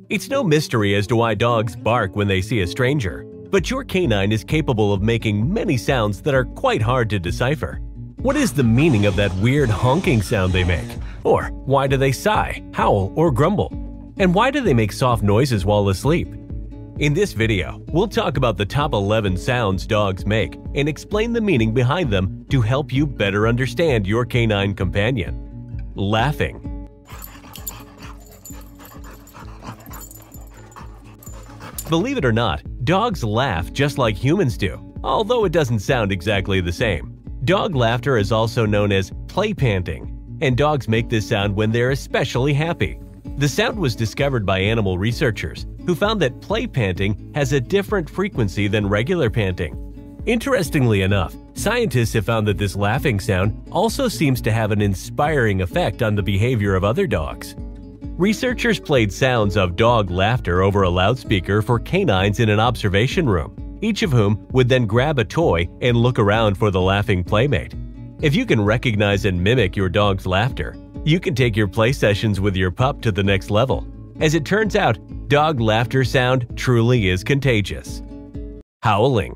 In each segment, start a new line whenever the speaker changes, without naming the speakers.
It's no mystery as to why dogs bark when they see a stranger, but your canine is capable of making many sounds that are quite hard to decipher. What is the meaning of that weird honking sound they make? Or why do they sigh, howl, or grumble? And why do they make soft noises while asleep? In this video, we'll talk about the top 11 sounds dogs make and explain the meaning behind them to help you better understand your canine companion. Laughing. Believe it or not, dogs laugh just like humans do, although it doesn't sound exactly the same. Dog laughter is also known as play panting, and dogs make this sound when they're especially happy. The sound was discovered by animal researchers who found that play panting has a different frequency than regular panting. Interestingly enough, scientists have found that this laughing sound also seems to have an inspiring effect on the behavior of other dogs. Researchers played sounds of dog laughter over a loudspeaker for canines in an observation room, each of whom would then grab a toy and look around for the laughing playmate. If you can recognize and mimic your dog's laughter, you can take your play sessions with your pup to the next level. As it turns out, dog laughter sound truly is contagious. Howling.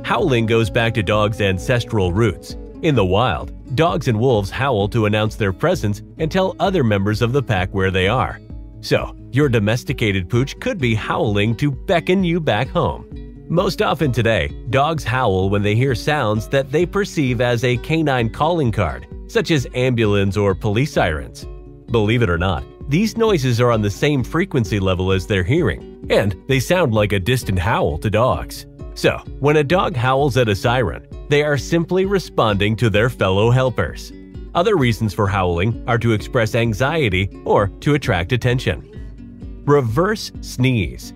Howling goes back to dogs' ancestral roots. In the wild, dogs and wolves howl to announce their presence and tell other members of the pack where they are. So, your domesticated pooch could be howling to beckon you back home. Most often today, dogs howl when they hear sounds that they perceive as a canine calling card, such as ambulance or police sirens. Believe it or not, these noises are on the same frequency level as their hearing, and they sound like a distant howl to dogs. So, when a dog howls at a siren, they are simply responding to their fellow helpers. Other reasons for howling are to express anxiety or to attract attention. Reverse sneeze.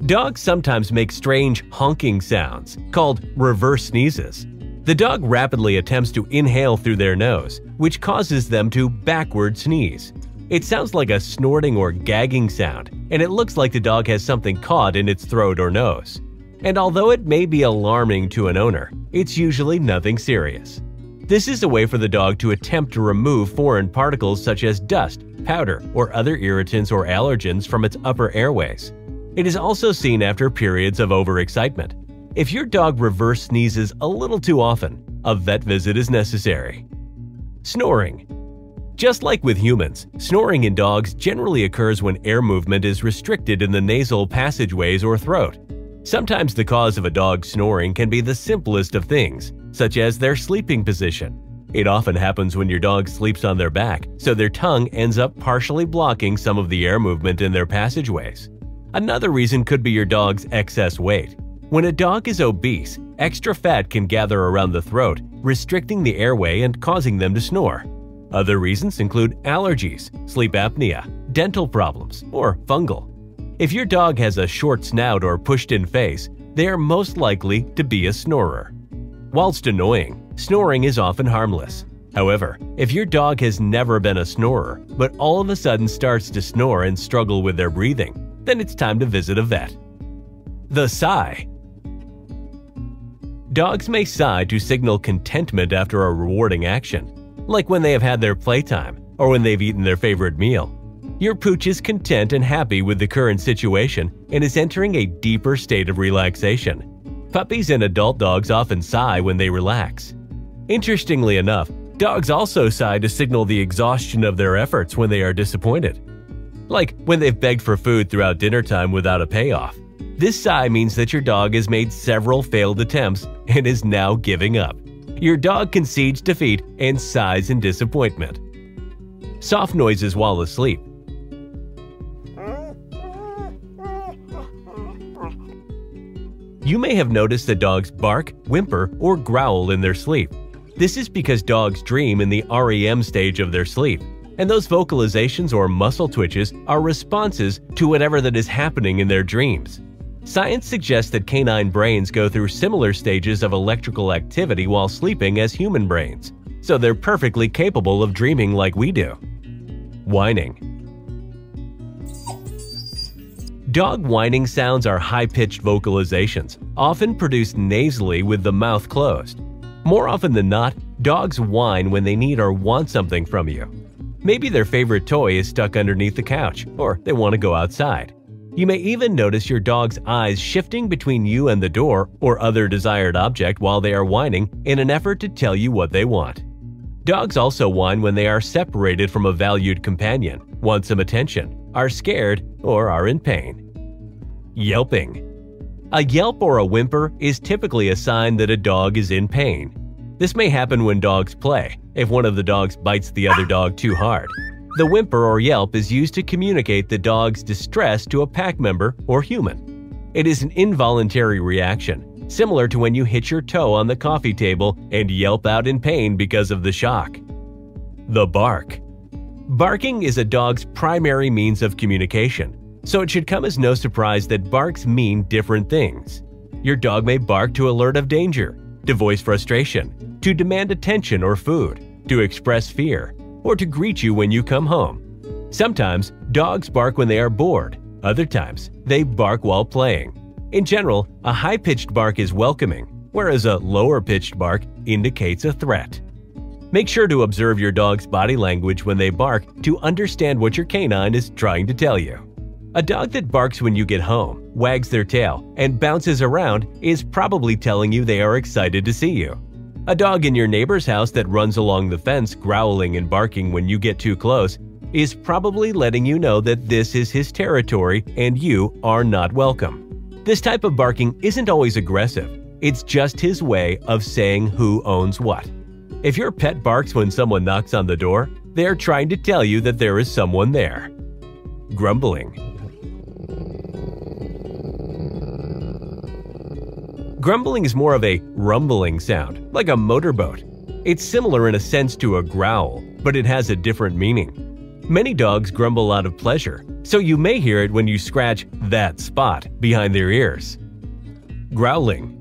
Dogs sometimes make strange honking sounds, called reverse sneezes. The dog rapidly attempts to inhale through their nose, which causes them to backward sneeze. It sounds like a snorting or gagging sound, and it looks like the dog has something caught in its throat or nose. And although it may be alarming to an owner, it's usually nothing serious. This is a way for the dog to attempt to remove foreign particles such as dust, powder, or other irritants or allergens from its upper airways. It is also seen after periods of overexcitement. If your dog reverse sneezes a little too often, a vet visit is necessary. Snoring. Just like with humans, snoring in dogs generally occurs when air movement is restricted in the nasal passageways or throat. Sometimes the cause of a dog snoring can be the simplest of things, such as their sleeping position. It often happens when your dog sleeps on their back, so their tongue ends up partially blocking some of the air movement in their passageways. Another reason could be your dog's excess weight. When a dog is obese, extra fat can gather around the throat, restricting the airway and causing them to snore. Other reasons include allergies, sleep apnea, dental problems, or fungal. If your dog has a short snout or pushed-in face, they are most likely to be a snorer. Whilst annoying, snoring is often harmless. However, if your dog has never been a snorer, but all of a sudden starts to snore and struggle with their breathing, then it's time to visit a vet. The sigh. Dogs may sigh to signal contentment after a rewarding action, like when they have had their playtime or when they've eaten their favorite meal. Your pooch is content and happy with the current situation and is entering a deeper state of relaxation. Puppies and adult dogs often sigh when they relax. Interestingly enough, dogs also sigh to signal the exhaustion of their efforts when they are disappointed. Like when they've begged for food throughout dinner time without a payoff. This sigh means that your dog has made several failed attempts and is now giving up. Your dog concedes defeat and sighs in disappointment. Soft noises while asleep. You may have noticed that dogs bark, whimper, or growl in their sleep. This is because dogs dream in the REM stage of their sleep, and those vocalizations or muscle twitches are responses to whatever that is happening in their dreams. Science suggests that canine brains go through similar stages of electrical activity while sleeping as human brains, so they're perfectly capable of dreaming like we do. Whining. Dog whining sounds are high-pitched vocalizations, often produced nasally with the mouth closed. More often than not, dogs whine when they need or want something from you. Maybe their favorite toy is stuck underneath the couch, or they want to go outside. You may even notice your dog's eyes shifting between you and the door or other desired object while they are whining in an effort to tell you what they want. Dogs also whine when they are separated from a valued companion, want some attention, are scared, or are in pain. Yelping. A yelp or a whimper is typically a sign that a dog is in pain. This may happen when dogs play, if one of the dogs bites the other dog too hard. The whimper or yelp is used to communicate the dog's distress to a pack member or human. It is an involuntary reaction, similar to when you hit your toe on the coffee table and yelp out in pain because of the shock. The bark. Barking is a dog's primary means of communication, so it should come as no surprise that barks mean different things. Your dog may bark to alert of danger, to voice frustration, to demand attention or food, to express fear, or to greet you when you come home. Sometimes, dogs bark when they are bored. Other times, they bark while playing. In general, a high-pitched bark is welcoming, whereas a lower-pitched bark indicates a threat. Make sure to observe your dog's body language when they bark to understand what your canine is trying to tell you. A dog that barks when you get home, wags their tail, and bounces around is probably telling you they are excited to see you. A dog in your neighbor's house that runs along the fence growling and barking when you get too close is probably letting you know that this is his territory and you are not welcome. This type of barking isn't always aggressive, it's just his way of saying who owns what. If your pet barks when someone knocks on the door, they are trying to tell you that there is someone there. Grumbling. Grumbling is more of a rumbling sound, like a motorboat. It's similar in a sense to a growl, but it has a different meaning. Many dogs grumble out of pleasure, so you may hear it when you scratch that spot behind their ears. Growling.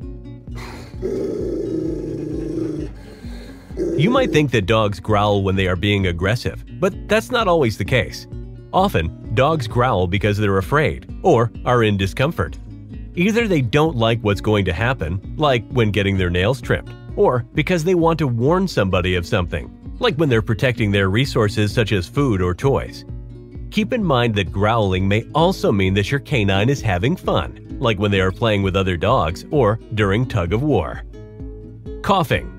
You might think that dogs growl when they are being aggressive, but that's not always the case. Often, dogs growl because they're afraid or are in discomfort. Either they don't like what's going to happen, like when getting their nails trimmed, or because they want to warn somebody of something, like when they're protecting their resources such as food or toys. Keep in mind that growling may also mean that your canine is having fun, like when they are playing with other dogs or during tug of war. Coughing.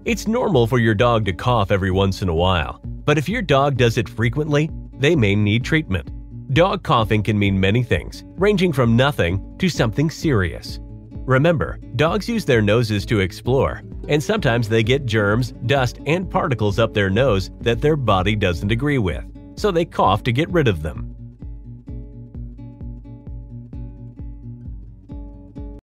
It's normal for your dog to cough every once in a while, but if your dog does it frequently, they may need treatment. Dog coughing can mean many things, ranging from nothing to something serious. Remember, dogs use their noses to explore, and sometimes they get germs, dust, and particles up their nose that their body doesn't agree with, so they cough to get rid of them.